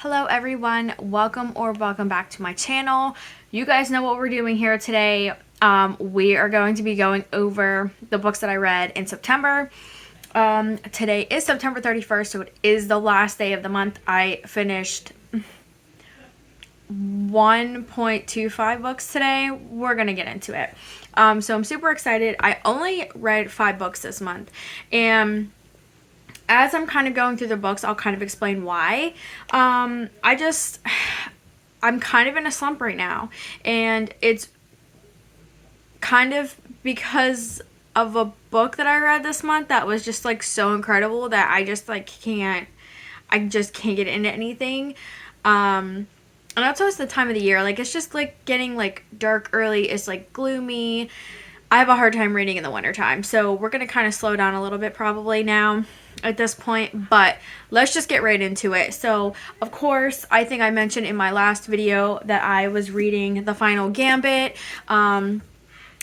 Hello everyone, welcome back to my channel. You guys know what we're doing here today. We are going to be going over the books that I read in September. Today is September 31st, so it is the last day of the month. I finished 1.25 books today. We're gonna get into it. So I'm super excited. I only read 5 books this month, and as I'm kind of going through the books, I'll kind of explain why. I'm kind of in a slump right now, and it's kind of because of a book that I read this month that was just like so incredible that I just can't get into anything. And that's always the time of the year. Like, it's just like getting like dark early. It's like gloomy. I have a hard time reading in the wintertime. So we're going to kind of slow down a little bit probably now at this point. But let's just get right into it. So, of course, I think I mentioned in my last video that I was reading The Final Gambit.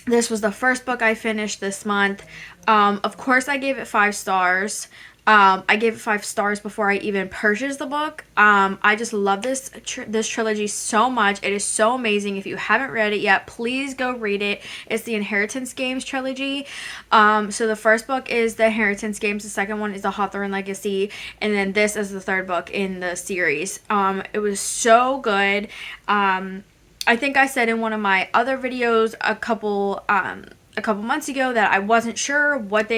This was the first book I finished this month. Of course, I gave it 5 stars. I gave it 5 stars before I even purchased the book. I just love this trilogy so much. It is so amazing. If you haven't read it yet, please go read it. It's the Inheritance Games trilogy. So the first book is the Inheritance Games. The second one is the Hawthorne Legacy. And then this is the third book in the series. It was so good. I think I said in one of my other videos a couple months ago that I wasn't sure what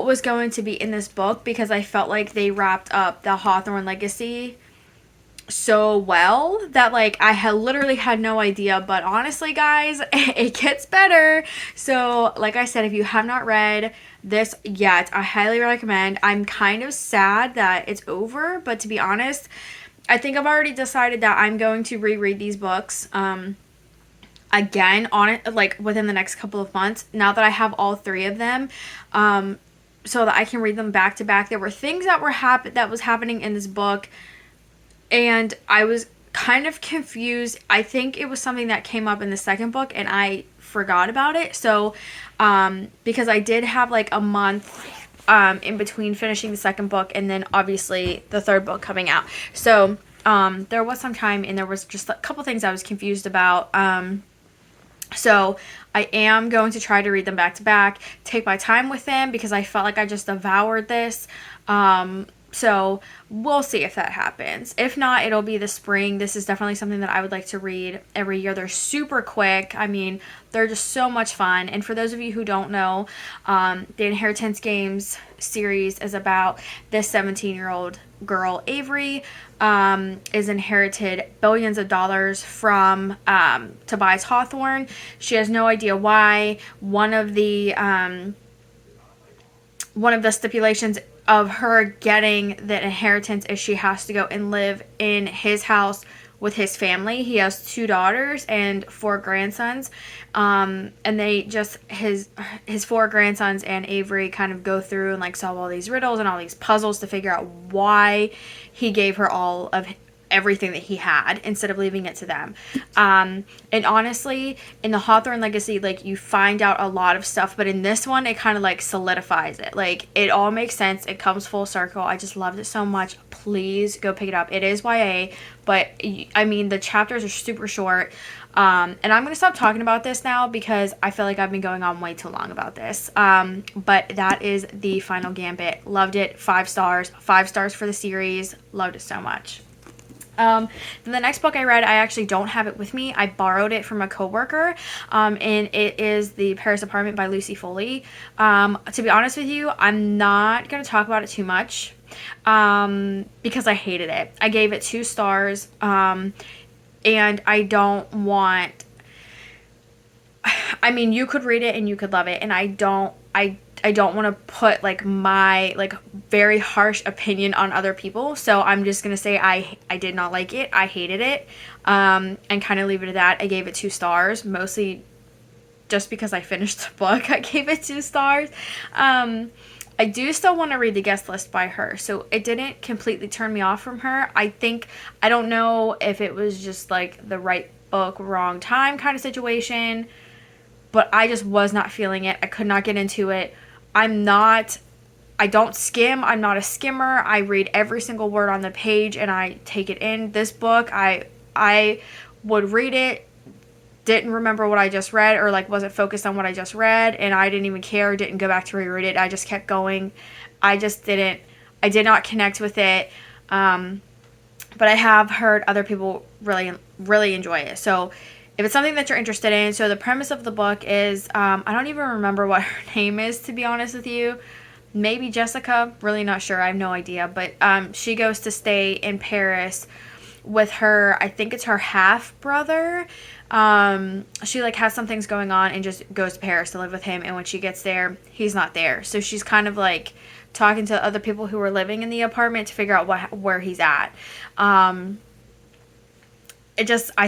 was going to be in this book, because I felt like they wrapped up the Hawthorne Legacy so well that I had literally had no idea. But honestly, guys, it gets better. So like I said, if you have not read this yet, I highly recommend. I'm kind of sad that it's over, but to be honest, I think I've already decided that I'm going to reread these books again on it, within the next couple of months, now that I have all 3 of them, so that I can read them back to back. There were things that was happening in this book, and I was kind of confused. I think it was something that came up in the second book and I forgot about it. So because I did have a month in between finishing the second book and then obviously the third book coming out. So there was some time, and there was just a couple things I was confused about. So I am going to try to read them back to back, take my time with them, because I felt like I just devoured this. So we'll see if that happens. If not, it'll be the spring. This is definitely something that I would like to read every year. They're super quick. I mean, they're just so much fun. And for those of you who don't know, the Inheritance Games series is about this 17-year-old girl, Avery, is inherited billions of dollars from Tobias Hawthorne. She has no idea why. One of the stipulations of her getting the inheritance is she has to go and live in his house with his family. He has 2 daughters and 4 grandsons, and they just his 4 grandsons and Avery kind of go through and solve all these riddles and all these puzzles to figure out why he gave her all of everything that he had instead of leaving it to them. And honestly, in the Hawthorne Legacy, you find out a lot of stuff, but in this one, it kind of solidifies it. It all makes sense. It comes full circle. I just loved it so much. Please go pick it up. It is YA, but I mean, the chapters are super short. And I'm going to stop talking about this now because I feel like I've been going on way too long about this. But that is The Final Gambit. Loved it. 5 stars. 5 stars for the series. Loved it so much. Then the next book I read, I actually don't have it with me. I borrowed it from a coworker, and it is The Paris Apartment by Lucy Foley. To be honest with you, I'm not going to talk about it too much, because I hated it. I gave it 2 stars, and I don't want... I mean, you could read it and you could love it, and I don't want to put my very harsh opinion on other people. So I'm just going to say I did not like it. I hated it. And kind of leave it at that. I gave it 2 stars, mostly just because I finished the book. I gave it 2 stars. I do still want to read the guest list by her. So it didn't completely turn me off from her. I don't know if it was just the right book, wrong time kind of situation, but I just was not feeling it. I could not get into it. I'm not I don't skim. I'm not a skimmer. I read every single word on the page and I take it in. This book, I would read it, didn't remember what I just read, or like wasn't focused on what I just read, and I didn't even care, didn't go back to reread it. I just kept going. I did not connect with it. But I have heard other people really, really enjoy it. So if it's something that you're interested in, so the premise of the book is, I don't even remember what her name is, to be honest with you. Maybe Jessica, really not sure. I have no idea. But she goes to stay in Paris with her, I think it's her half brother. She like has some things going on and just goes to Paris to live with him. And when she gets there, he's not there. So she's kind of like talking to other people who were living in the apartment to figure out where he's at. I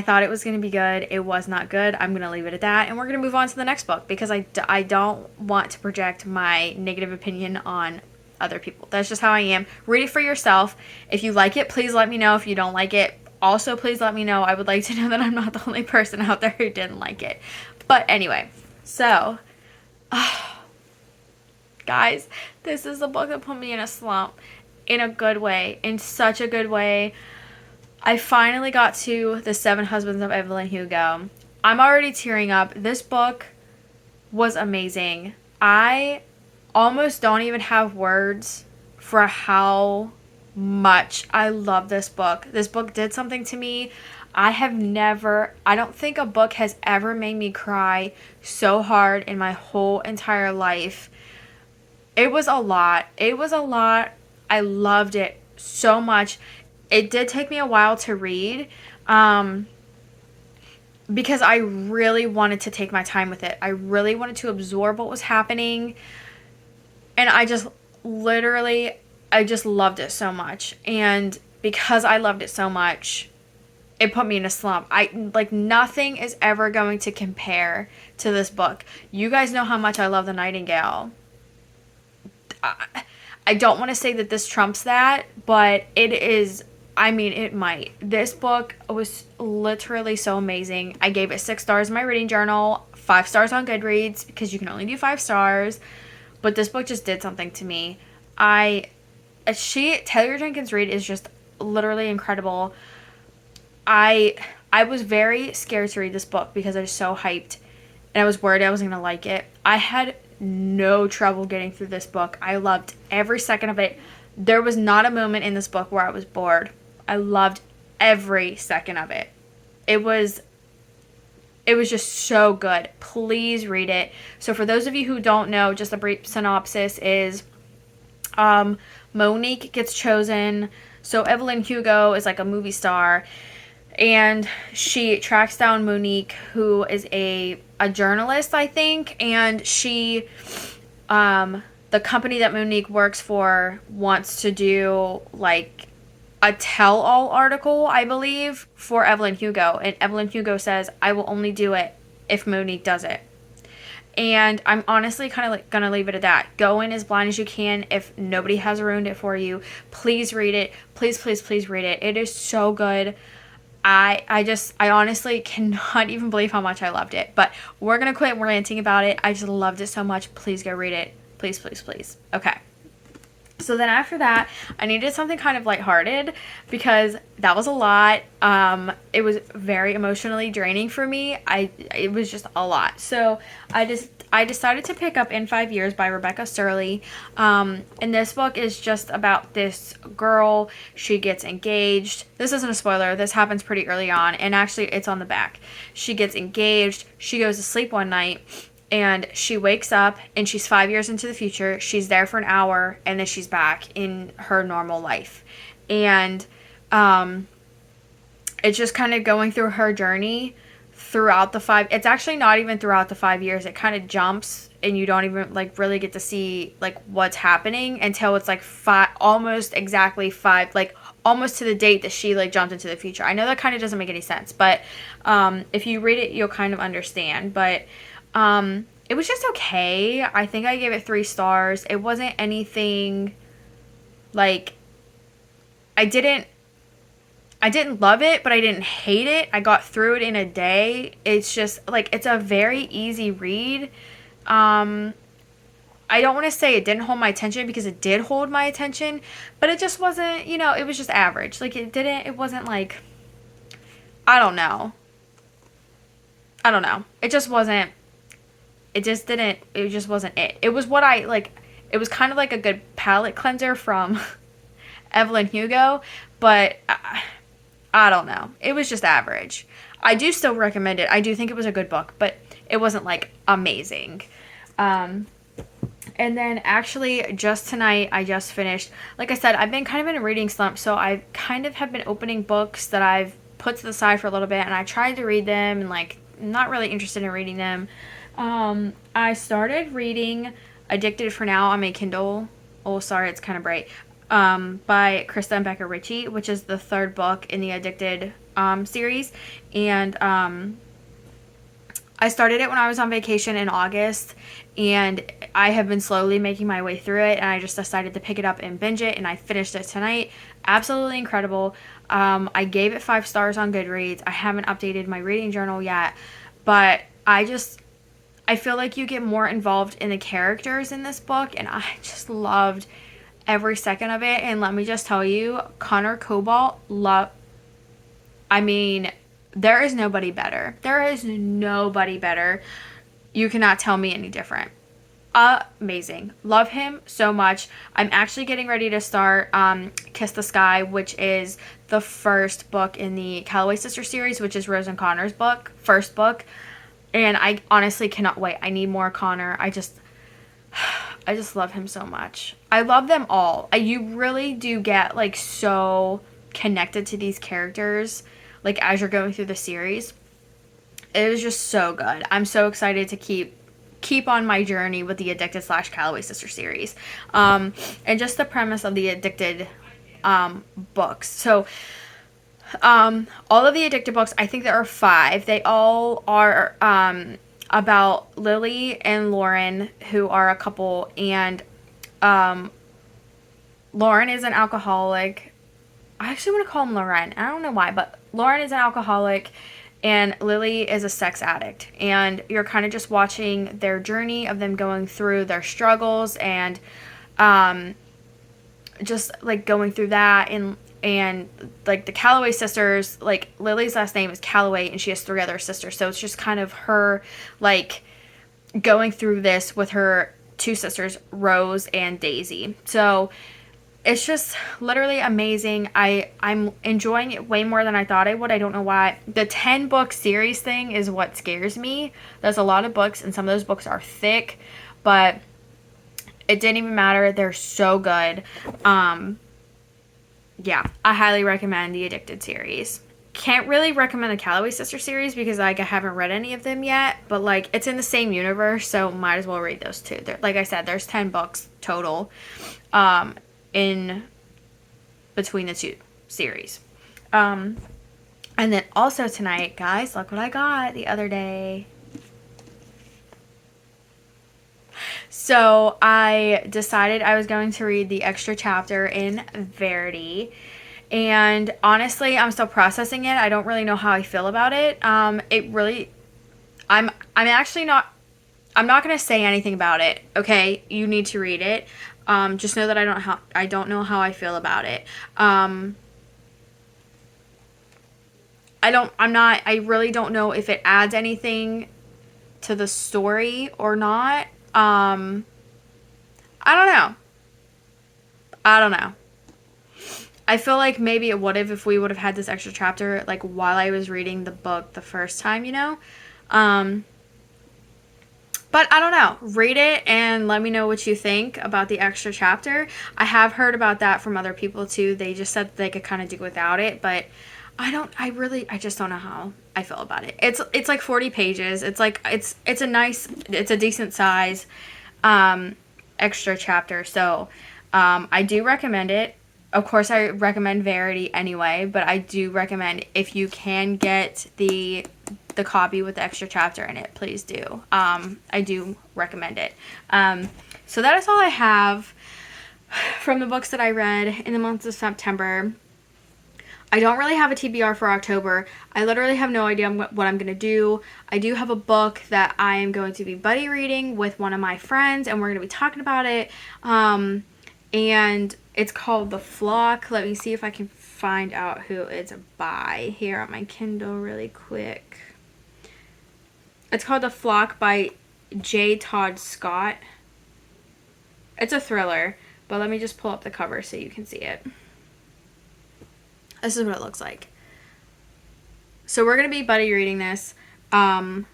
thought it was going to be good. It was not good. I'm going to leave it at that. And we're going to move on to the next book because I don't want to project my negative opinion on other people. That's just how I am. Read it for yourself. If you like it, please let me know. If you don't like it, also please let me know. I would like to know that I'm not the only person out there who didn't like it. But anyway, so, guys, this is the book that put me in a slump in a good way, in such a good way. I finally got to The Seven Husbands of Evelyn Hugo. I'm already tearing up. This book was amazing. I almost don't even have words for how much I love this book. This book did something to me. I don't think a book has ever made me cry so hard in my whole entire life. It was a lot. I loved it so much. It did take me a while to read because I really wanted to take my time with it. I really wanted to absorb what was happening. And I just loved it so much. And because I loved it so much, it put me in a slump. Nothing is ever going to compare to this book. You guys know how much I love The Nightingale. I don't want to say that this trumps that, but it is. I mean, it might. This book was literally so amazing. I gave it 6 stars in my reading journal, 5 stars on Goodreads, because you can only do 5 stars. But this book just did something to me. Taylor Jenkins Reid is just literally incredible. I was very scared to read this book because I was so hyped. And I was worried I wasn't going to like it. I had no trouble getting through this book. I loved every second of it. There was not a moment in this book where I was bored. I loved every second of it. It was just so good. Please read it. So for those of you who don't know, just a brief synopsis is Monique gets chosen. So Evelyn Hugo is like a movie star, and she tracks down Monique, who is a journalist, I think, and she the company that Monique works for wants to do like a tell-all article, I believe, for Evelyn Hugo. And Evelyn Hugo says, I will only do it if Monique does it. And I'm honestly kind of like going to leave it at that. Go in as blind as you can. If nobody has ruined it for you, please read it. Please, please, please read it. It is so good. I honestly cannot even believe how much I loved it. But we're going to quit ranting about it. I just loved it so much. Please go read it. Please, please, please. Okay. So then after that, I needed something kind of lighthearted because that was a lot. It was very emotionally draining for me. It was just a lot. So I decided to pick up In 5 Years by Rebecca Surley. And this book is just about this girl. She gets engaged. This isn't a spoiler. This happens pretty early on. And actually, it's on the back. She gets engaged. She goes to sleep one night. And she wakes up and she's 5 years into the future. She's there for an hour and then she's back in her normal life. And it's just kind of going through her journey throughout it's actually not even throughout the 5 years. It kind of jumps and you don't even like really get to see like what's happening until it's like almost exactly 5, like almost to the date that she like jumped into the future. I know that kind of doesn't make any sense, but if you read it, you'll kind of understand. But it was just okay. I think I gave it 3 stars. It wasn't anything like I didn't love it, but I didn't hate it. I got through it in a day. It's just like it's a very easy read. I I don't want to say it didn't hold my attention, because it did hold my attention, but it just wasn't, it was just average. Like, it wasn't like, I don't know. It just wasn't, it just didn't, it just wasn't it. It was what I, like, it was kind of like a good palate cleanser from Evelyn Hugo, but I don't know. It was just average. I do still recommend it. I do think it was a good book, but it wasn't like amazing. And then actually just tonight I just finished, like I said, I've been kind of in a reading slump, so I kind of have been opening books that I've put to the side for a little bit, and I tried to read them, and like not really interested in reading them. I started reading Addicted for Now on my Kindle. Oh, sorry, it's kind of bright. By Krista and Becca Ritchie, which is the third book in the Addicted series. And I started it when I was on vacation in August, and I have been slowly making my way through it, and I just decided to pick it up and binge it, and I finished it tonight. Absolutely incredible. I gave it 5 stars on Goodreads. I haven't updated my reading journal yet, but I feel like you get more involved in the characters in this book, and I just loved every second of it. And let me just tell you, Connor Cobalt, I mean, there is nobody better. There is nobody better. You cannot tell me any different. Amazing. Love him so much. I'm actually getting ready to start Kiss the Sky, which is the first book in the Calloway Sister series, which is Rose and Connor's first book. And I honestly cannot wait. I need more Connor. I just love him so much. I love them all. You really do get like so connected to these characters, like as you're going through the series. It is just so good. I'm so excited to keep on my journey with the Addicted / Calloway Sister series. And just the premise of the Addicted books. So all of the Addicted books, I think there are 5. They all are about Lily and Lauren, who are a couple, and Lauren is an alcoholic. I actually want to call him Lauren. I don't know why, but Lauren is an alcoholic and Lily is a sex addict. And you're kind of just watching their journey of them going through their struggles, and just like going through that. And like the Calloway sisters, like Lily's last name is Calloway, and she has 3 other sisters. So it's just kind of her like going through this with her 2 sisters, Rose and Daisy. So it's just literally amazing. I'm enjoying it way more than I thought I would. I don't know why. The 10-book series thing is what scares me. There's a lot of books, and some of those books are thick, but it didn't even matter. They're so good. Yeah, I highly recommend the Addicted series. Can't really recommend the Calloway Sister series because like I haven't read any of them yet, but like it's in the same universe, so might as well read those too. Like I said, there's 10 books total in between the 2 series. And then also tonight, guys, look what I got the other day. So I decided I was going to read the extra chapter in Verity. And honestly, I'm still processing it. I don't really know how I feel about it. I'm actually not, I'm not going to say anything about it. Okay. You need to read it. Just know that I don't know how I feel about it. I really don't know if it adds anything to the story or not. I don't know. I feel like maybe it would have if we would have had this extra chapter like while I was reading the book the first time, But I don't know. Read it and let me know what you think about the extra chapter. I have heard about that from other people too. They just said that they could kind of do without it, but I just don't know how I feel about it. It's like 40 pages. It's like it's a decent size extra chapter. So I do recommend it. Of course, I recommend Verity anyway, but I do recommend if you can get the copy with the extra chapter in it, please do. I do recommend it. So that is all I have from the books that I read in the month of September. I don't really have a TBR for October. I literally have no idea what I'm going to do. I do have a book that I am going to be buddy reading with one of my friends, and we're going to be talking about it. And it's called The Flock. Let me see if I can find out who it's by here on my Kindle really quick. It's called The Flock by J. Todd Scott. It's a thriller, but let me just pull up the cover so you can see it. This is what it looks like. So we're going to be buddy reading this. But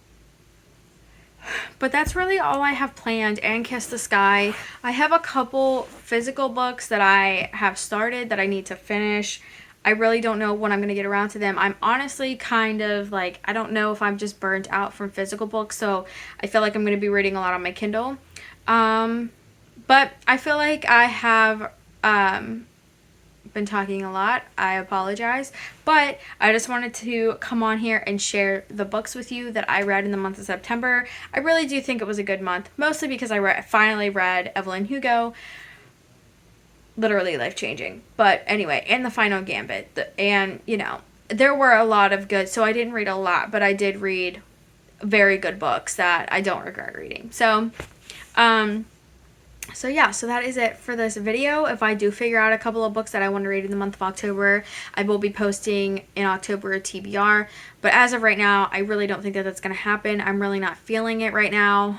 that's really all I have planned. And Kiss the Sky. I have a couple physical books that I have started that I need to finish. I really don't know when I'm going to get around to them. I'm honestly kind of like, I don't know if I'm just burnt out from physical books. So I feel like I'm going to be reading a lot on my Kindle. But I feel like I have been talking a lot. I apologize, but I just wanted to come on here and share the books with you that I read in the month of September. I really do think it was a good month, mostly because I finally read Evelyn Hugo. Literally life-changing. But anyway, and The Final Gambit. And, you know, there were a lot of good, so I didn't read a lot, but I did read very good books that I don't regret reading. So yeah, so that is it for this video. If I do figure out a couple of books that I want to read in the month of October, I will be posting in October a TBR. But as of right now, I really don't think that that's going to happen. I'm really not feeling it right now.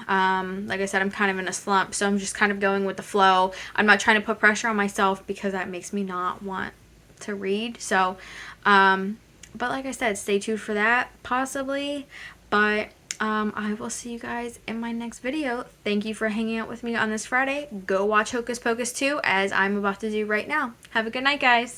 Like I said, I'm kind of in a slump, so I'm just kind of going with the flow. I'm not trying to put pressure on myself because that makes me not want to read. So, but like I said, stay tuned for that, possibly. But I will see you guys in my next video. Thank you for hanging out with me on this Friday. Go watch Hocus Pocus 2, as I'm about to do right now. Have a good night, guys.